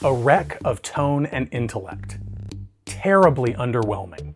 A wreck of tone and intellect. Terribly underwhelming.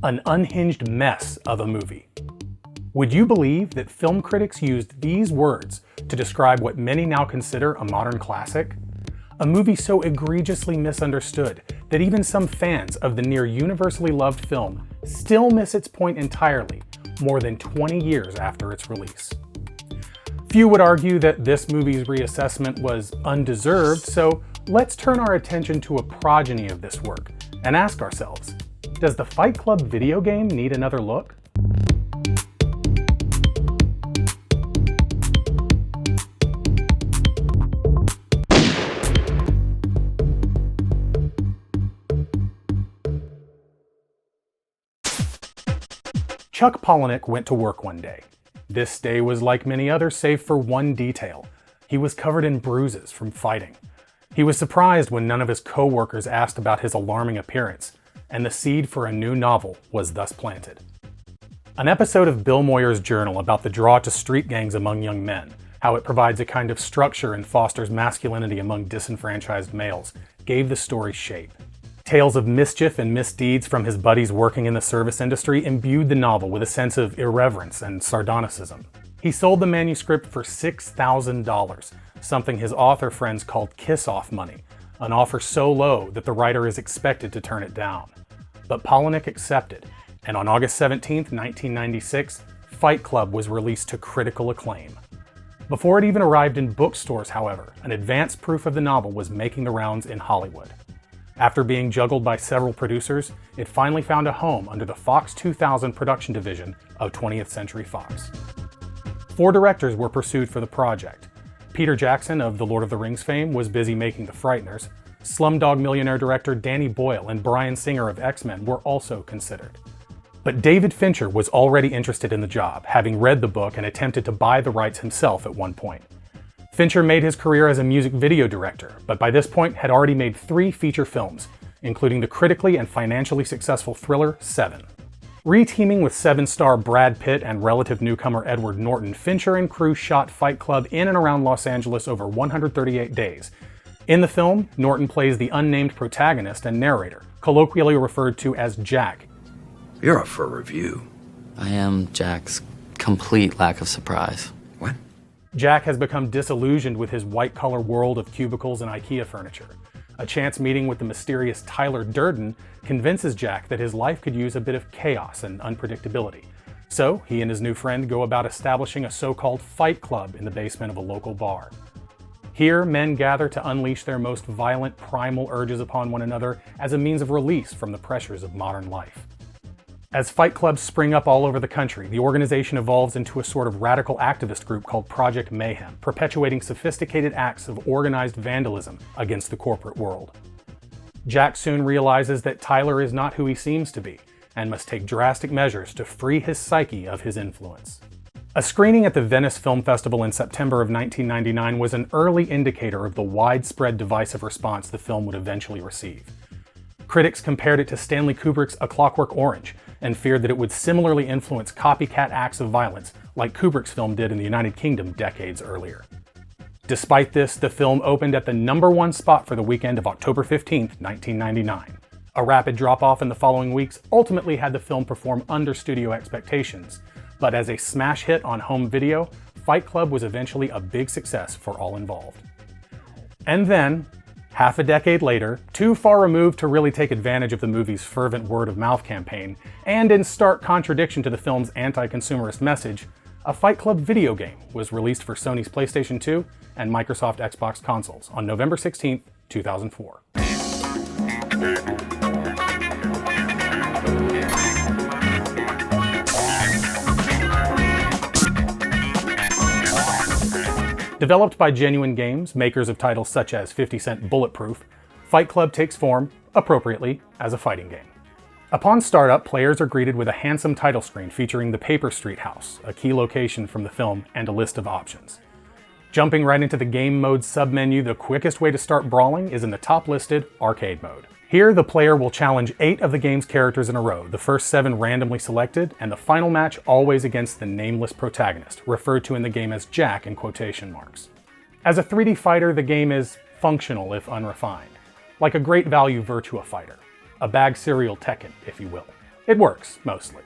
An unhinged mess of a movie. Would you believe that film critics used these words to describe what many now consider a modern classic? A movie so egregiously misunderstood that even some fans of the near universally loved film still miss its point entirely, more than 20 years after its release. Few would argue that this movie's reassessment was undeserved, so let's turn our attention to a progeny of this work and ask ourselves, does the Fight Club video game need another look? Chuck Palahniuk went to work one day. This day was like many others save for one detail. He was covered in bruises from fighting. He was surprised when none of his co-workers asked about his alarming appearance, and the seed for a new novel was thus planted. An episode of Bill Moyer's journal about the draw to street gangs among young men, how it provides a kind of structure and fosters masculinity among disenfranchised males, gave the story shape. Tales of mischief and misdeeds from his buddies working in the service industry imbued the novel with a sense of irreverence and sardonicism. He sold the manuscript for $6,000, something his author friends called kiss-off money, an offer so low that the writer is expected to turn it down. But Palahniuk accepted, and on August 17, 1996, Fight Club was released to critical acclaim. Before it even arrived in bookstores, however, an advance proof of the novel was making the rounds in Hollywood. After being juggled by several producers, it finally found a home under the Fox 2000 production division of 20th Century Fox. 4 directors were pursued for the project. Peter Jackson of the Lord of the Rings fame was busy making The Frighteners. Slumdog Millionaire director Danny Boyle and Bryan Singer of X-Men were also considered. But David Fincher was already interested in the job, having read the book and attempted to buy the rights himself at one point. Fincher made his career as a music video director, but by this point had already made 3 feature films, including the critically and financially successful thriller Seven. Re-teaming with Seven-star Brad Pitt and relative newcomer Edward Norton, Fincher and crew shot Fight Club in and around Los Angeles over 138 days. In the film, Norton plays the unnamed protagonist and narrator, colloquially referred to as Jack. You're up for a review. I am Jack's complete lack of surprise. What? Jack has become disillusioned with his white-collar world of cubicles and IKEA furniture. A chance meeting with the mysterious Tyler Durden convinces Jack that his life could use a bit of chaos and unpredictability. So he and his new friend go about establishing a so-called fight club in the basement of a local bar. Here, men gather to unleash their most violent primal urges upon one another as a means of release from the pressures of modern life. As fight clubs spring up all over the country, the organization evolves into a sort of radical activist group called Project Mayhem, perpetuating sophisticated acts of organized vandalism against the corporate world. Jack soon realizes that Tyler is not who he seems to be, and must take drastic measures to free his psyche of his influence. A screening at the Venice Film Festival in September of 1999 was an early indicator of the widespread divisive response the film would eventually receive. Critics compared it to Stanley Kubrick's A Clockwork Orange, and feared that it would similarly influence copycat acts of violence like Kubrick's film did in the United Kingdom decades earlier. Despite this, the film opened at the #1 spot for the weekend of October 15, 1999. A rapid drop-off in the following weeks ultimately had the film perform under studio expectations, but as a smash hit on home video, Fight Club was eventually a big success for all involved. And then, half a decade later, too far removed to really take advantage of the movie's fervent word-of-mouth campaign, and in stark contradiction to the film's anti-consumerist message, a Fight Club video game was released for Sony's PlayStation 2 and Microsoft Xbox consoles on November 16, 2004. Developed by Genuine Games, makers of titles such as 50 Cent Bulletproof, Fight Club takes form, appropriately, as a fighting game. Upon startup, players are greeted with a handsome title screen featuring the Paper Street House, a key location from the film, and a list of options. Jumping right into the game mode submenu, the quickest way to start brawling is in the top-listed Arcade mode. Here, the player will challenge 8 of the game's characters in a row, the first 7 randomly selected, and the final match always against the nameless protagonist, referred to in the game as Jack in quotation marks. As a 3D fighter, the game is functional if unrefined. like a great value Virtua Fighter, a bag cereal Tekken, if you will. It works, mostly.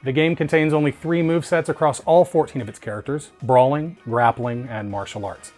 The game contains only 3 movesets across all 14 of its characters: brawling, grappling, and martial arts.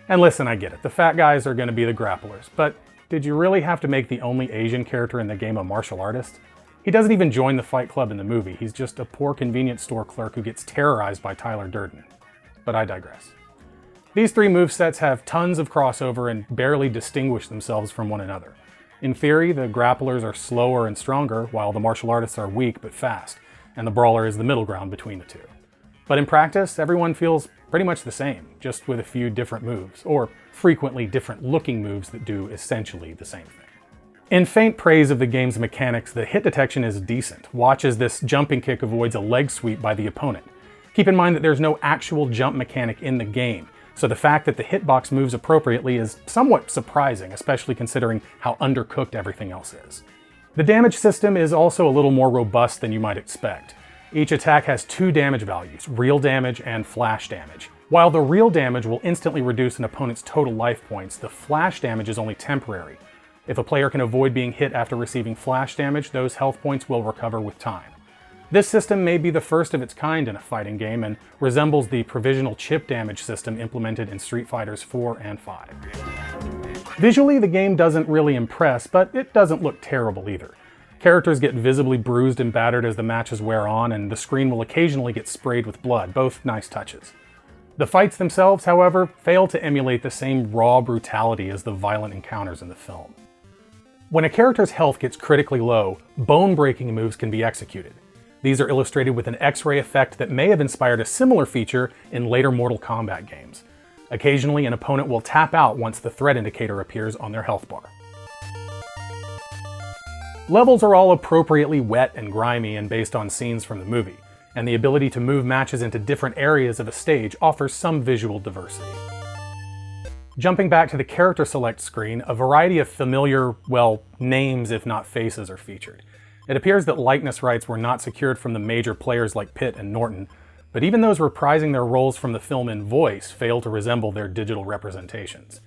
And listen, I get it, the fat guys are going to be the grapplers, but did you really have to make the only Asian character in the game a martial artist? He doesn't even join the Fight Club in the movie, he's just a poor convenience store clerk who gets terrorized by Tyler Durden. But I digress. These 3 movesets have tons of crossover and barely distinguish themselves from one another. In theory, the grapplers are slower and stronger, while the martial artists are weak but fast, and the brawler is the middle ground between the two. But in practice, everyone feels pretty much the same, just with a few different moves, or frequently different looking moves that do essentially the same thing. In faint praise of the game's mechanics, the hit detection is decent. Watch as this jumping kick avoids a leg sweep by the opponent. Keep in mind that there's no actual jump mechanic in the game, so the fact that the hitbox moves appropriately is somewhat surprising, especially considering how undercooked everything else is. The damage system is also a little more robust than you might expect. Each attack has 2 damage values, real damage and flash damage. While the real damage will instantly reduce an opponent's total life points, the flash damage is only temporary. If a player can avoid being hit after receiving flash damage, those health points will recover with time. This system may be the first of its kind in a fighting game and resembles the provisional chip damage system implemented in Street Fighters 4 and 5. Visually, the game doesn't really impress, but it doesn't look terrible either. Characters get visibly bruised and battered as the matches wear on, and the screen will occasionally get sprayed with blood, both nice touches. The fights themselves, however, fail to emulate the same raw brutality as the violent encounters in the film. When a character's health gets critically low, bone-breaking moves can be executed. These are illustrated with an X-ray effect that may have inspired a similar feature in later Mortal Kombat games. Occasionally, an opponent will tap out once the threat indicator appears on their health bar. Levels are all appropriately wet and grimy and based on scenes from the movie, and the ability to move matches into different areas of a stage offers some visual diversity. Jumping back to the character select screen, a variety of familiar, well, names if not faces are featured. It appears that likeness rights were not secured from the major players like Pitt and Norton, but even those reprising their roles from the film in voice fail to resemble their digital representations.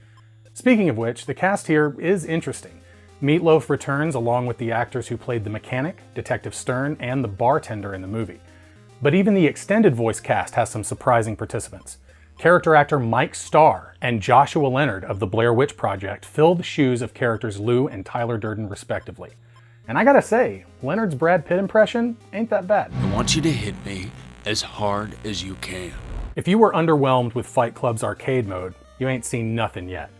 Speaking of which, the cast here is interesting. Meatloaf returns along with the actors who played the mechanic, Detective Stern, and the bartender in the movie. But even the extended voice cast has some surprising participants. Character actor Mike Starr and Joshua Leonard of the Blair Witch Project fill the shoes of characters Lou and Tyler Durden respectively. And I gotta say, Leonard's Brad Pitt impression ain't that bad. I want you to hit me as hard as you can. If you were underwhelmed with Fight Club's arcade mode, you ain't seen nothing yet.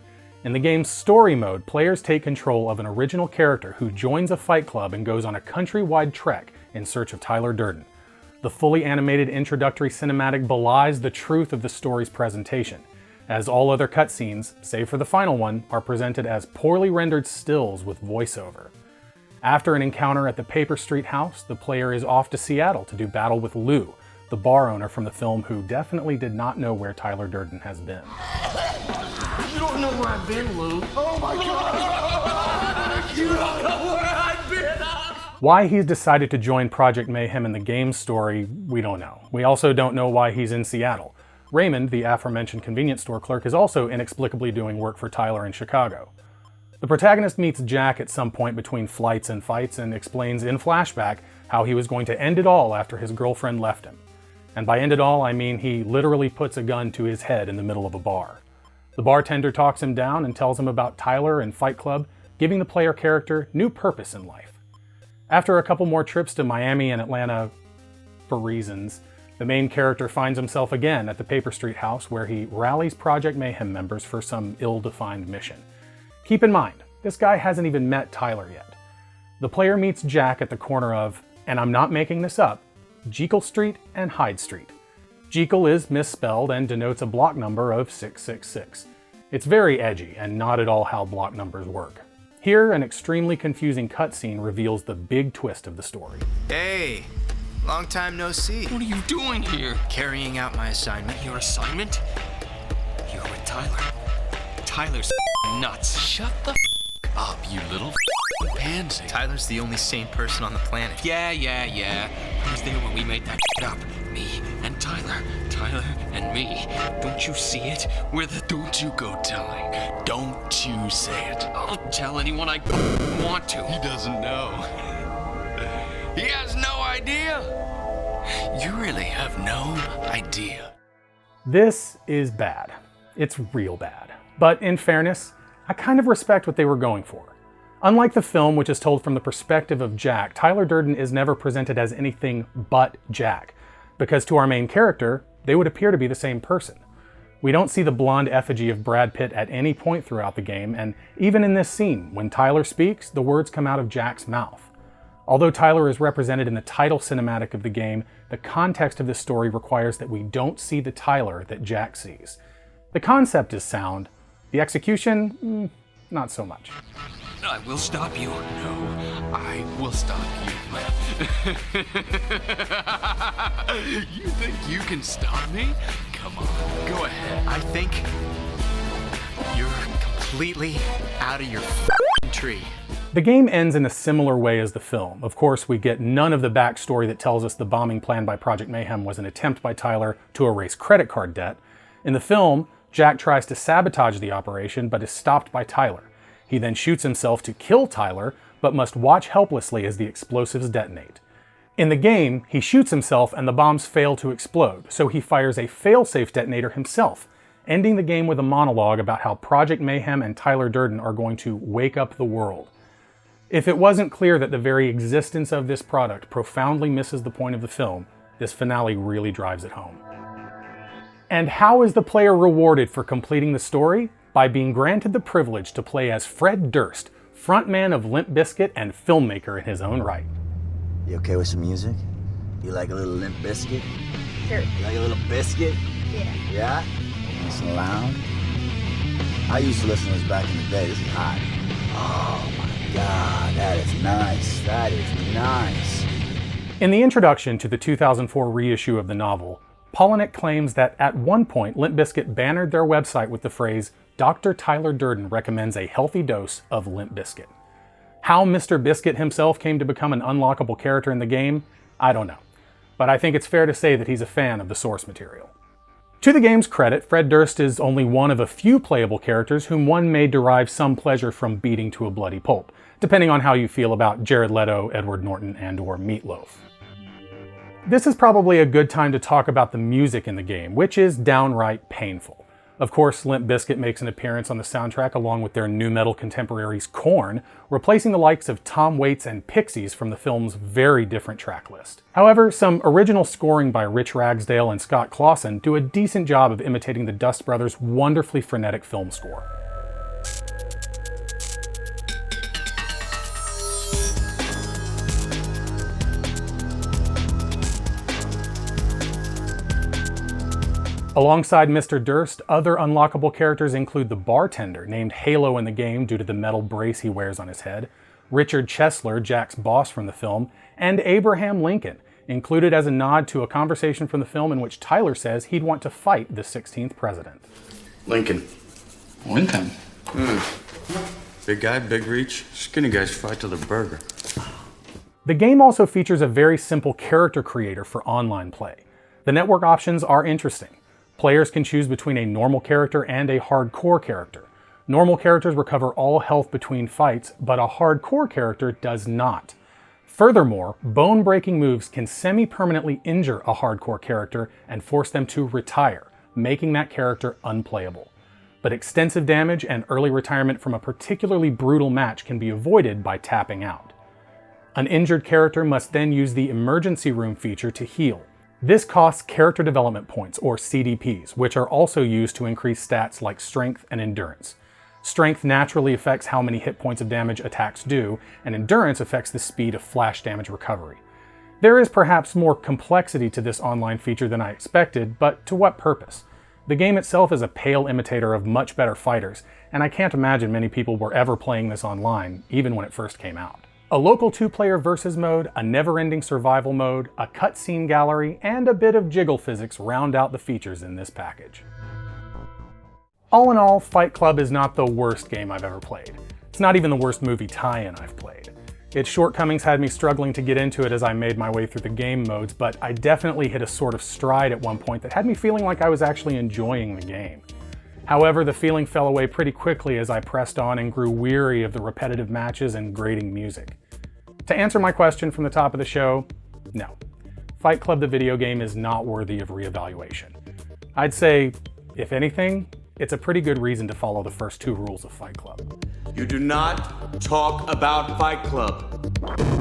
In the game's story mode, players take control of an original character who joins a fight club and goes on a countrywide trek in search of Tyler Durden. The fully animated introductory cinematic belies the truth of the story's presentation, as all other cutscenes, save for the final one, are presented as poorly rendered stills with voiceover. After an encounter at the Paper Street house, the player is off to Seattle to do battle with Lou, the bar owner from the film who definitely did not know where Tyler Durden has been. You don't know where I've been, Lou. Oh my God! You don't know where I've been! Why he's decided to join Project Mayhem in the game's story, we don't know. We also don't know why he's in Seattle. Raymond, the aforementioned convenience store clerk, is also inexplicably doing work for Tyler in Chicago. The protagonist meets Jack at some point between flights and fights and explains in flashback how he was going to end it all after his girlfriend left him. And by end it all, I mean he literally puts a gun to his head in the middle of a bar. The bartender talks him down and tells him about Tyler and Fight Club, giving the player character new purpose in life. After a couple more trips to Miami and Atlanta, for reasons, the main character finds himself again at the Paper Street house where he rallies Project Mayhem members for some ill-defined mission. Keep in mind, this guy hasn't even met Tyler yet. The player meets Jack at the corner of, and I'm not making this up, Jekyll Street and Hyde Street. Jekyll is misspelled and denotes a block number of 666. It's very edgy and not at all how block numbers work. Here, an extremely confusing cutscene reveals the big twist of the story. Hey, long time no see. What are you doing here? Carrying out my assignment. Your assignment? You're with Tyler. Tyler's nuts. Shut the up, you little pansy. Tyler's the only sane person on the planet. Yeah. He was there when we made that up. Me and Tyler. Tyler and me. Don't you see it? We're the... Don't you go telling. Don't you say it. I'll tell anyone I want to. He doesn't know. He has no idea. You really have no idea. This is bad. It's real bad. But in fairness, I kind of respect what they were going for. Unlike the film, which is told from the perspective of Jack, Tyler Durden is never presented as anything but Jack, because to our main character, they would appear to be the same person. We don't see the blonde effigy of Brad Pitt at any point throughout the game, and even in this scene, when Tyler speaks, the words come out of Jack's mouth. Although Tyler is represented in the title cinematic of the game, the context of this story requires that we don't see the Tyler that Jack sees. The concept is sound. The execution, not so much. I will stop you. No, I will stop you. You think you can stop me? Come on, go ahead. I think you're completely out of your f***ing tree. The game ends in a similar way as the film. Of course, we get none of the backstory that tells us the bombing plan by Project Mayhem was an attempt by Tyler to erase credit card debt. In the film, Jack tries to sabotage the operation, but is stopped by Tyler. He then shoots himself to kill Tyler, but must watch helplessly as the explosives detonate. In the game, he shoots himself and the bombs fail to explode, so he fires a failsafe detonator himself, ending the game with a monologue about how Project Mayhem and Tyler Durden are going to wake up the world. If it wasn't clear that the very existence of this product profoundly misses the point of the film, this finale really drives it home. And how is the player rewarded for completing the story? By being granted the privilege to play as Fred Durst, frontman of Limp Bizkit and filmmaker in his own right. You okay with some music? You like a little Limp Bizkit? Sure. You like a little biscuit? Yeah. Yeah? Nice and loud? I used to listen to this back in the day. This is hot. Oh my God, that is nice. That is nice. In the introduction to the 2004 reissue of the novel, Palahniuk claims that at one point Limp Bizkit bannered their website with the phrase, "Dr. Tyler Durden recommends a healthy dose of Limp Bizkit." How Mr. Biscuit himself came to become an unlockable character in the game, I don't know. But I think it's fair to say that he's a fan of the source material. To the game's credit, Fred Durst is only one of a few playable characters whom one may derive some pleasure from beating to a bloody pulp, depending on how you feel about Jared Leto, Edward Norton, and/or Meatloaf. This is probably a good time to talk about the music in the game, which is downright painful. Of course, Limp Bizkit makes an appearance on the soundtrack along with their nu metal contemporaries Korn, replacing the likes of Tom Waits and Pixies from the film's very different track list. However, some original scoring by Rich Ragsdale and Scott Clausen do a decent job of imitating the Dust Brothers' wonderfully frenetic film score. Alongside Mr. Durst, other unlockable characters include the bartender, named Halo in the game due to the metal brace he wears on his head, Richard Chesler, Jack's boss from the film, and Abraham Lincoln, included as a nod to a conversation from the film in which Tyler says he'd want to fight the 16th president. Lincoln. Lincoln. Big guy, big reach. Skinny guys fight to the burger. The game also features a very simple character creator for online play. The network options are interesting. Players can choose between a normal character and a hardcore character. Normal characters recover all health between fights, but a hardcore character does not. Furthermore, bone-breaking moves can semi-permanently injure a hardcore character and force them to retire, making that character unplayable. But extensive damage and early retirement from a particularly brutal match can be avoided by tapping out. An injured character must then use the emergency room feature to heal. This costs character development points, or CDPs, which are also used to increase stats like strength and endurance. Strength naturally affects how many hit points of damage attacks do, and endurance affects the speed of flash damage recovery. There is perhaps more complexity to this online feature than I expected, but to what purpose? The game itself is a pale imitator of much better fighters, and I can't imagine many people were ever playing this online, even when it first came out. A local 2-player versus mode, a never-ending survival mode, a cutscene gallery, and a bit of jiggle physics round out the features in this package. All in all, Fight Club is not the worst game I've ever played. It's not even the worst movie tie-in I've played. Its shortcomings had me struggling to get into it as I made my way through the game modes, but I definitely hit a sort of stride at one point that had me feeling like I was actually enjoying the game. However, the feeling fell away pretty quickly as I pressed on and grew weary of the repetitive matches and grating music. To answer my question from the top of the show, no. Fight Club the video game is not worthy of reevaluation. I'd say, if anything, it's a pretty good reason to follow the first 2 rules of Fight Club. You do not talk about Fight Club.